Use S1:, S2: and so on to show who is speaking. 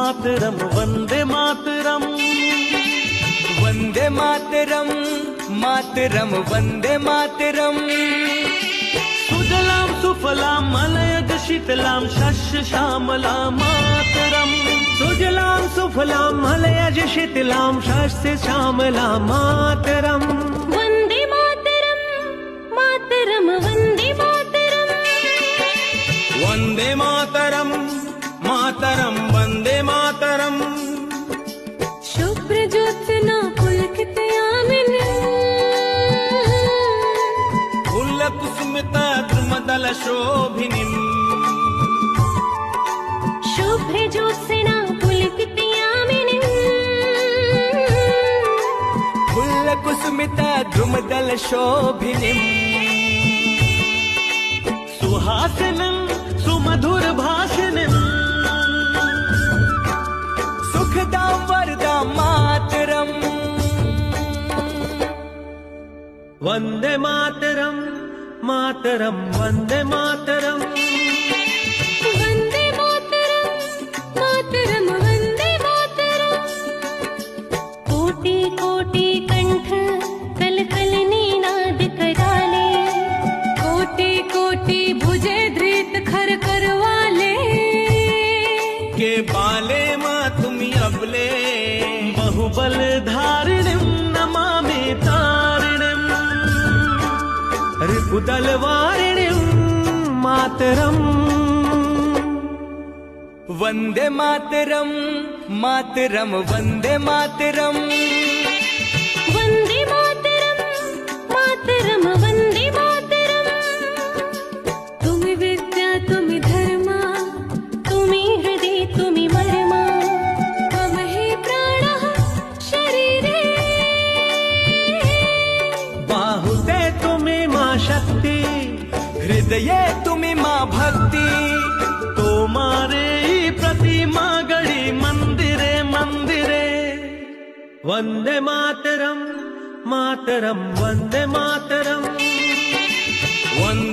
S1: मातरम वंदे मातरम
S2: वंदे मातरम मातरम वंदे मातरम
S1: सुजलाम सुफलाम मलयज शीतलाम शस्य श्यामलाम मातरम
S3: सुजलाम सुफलाम मलयज शीतलाम शस्य श्यामलाम मातरम
S4: वंदे मातरम मातरम वंदे मातरम
S2: वंदे मातरम मातरम वंदे मातरम
S4: शुभ्र ज्योत्स्ना पुलकितयामिनी
S2: फुल्लकुसुमिता द्रुमदल शोभिनीम्
S4: शुभ्र ज्योत्स्ना पुलकितयामिनी
S2: फुल्लकुसुमिता द्रुमदल शोभिनीम्
S1: सुहासिनीं सुमधुर भाषिणीं
S2: सुखदां वरदां मातरम्
S3: वंदे मातरम मातरम वंदे मातरम
S4: वंदे मातरम मातरम वंदे मातरम कोटि कोटि कंठ कल कल नीनाद कराले कोटि कोटि भुजे धृत खर करवाले
S2: के बाले मा तुम्ही अबले
S1: बहुबल धारिणीं नमामि तारिणीं
S3: रिपुदल वारिणीं मातरम
S2: वंदे मातरम मातरम वंदे मातरम
S4: वंदे मातरम मातरम वंदे मातरम तुम्ही विद्या तुम्ही धर्मा तुम्ही हृदय तुम्ही मर्मा मम हि प्राणः शरीरे
S3: बाहुते तुम्ही मा शक्ति
S2: हृदये तुम्ही मा भक्ति
S1: तोमारे प्रतिमा गढ़ी मंदिरे मंदिरे
S3: वंदे मातरम मातरम वंदे मातरम
S2: वंदे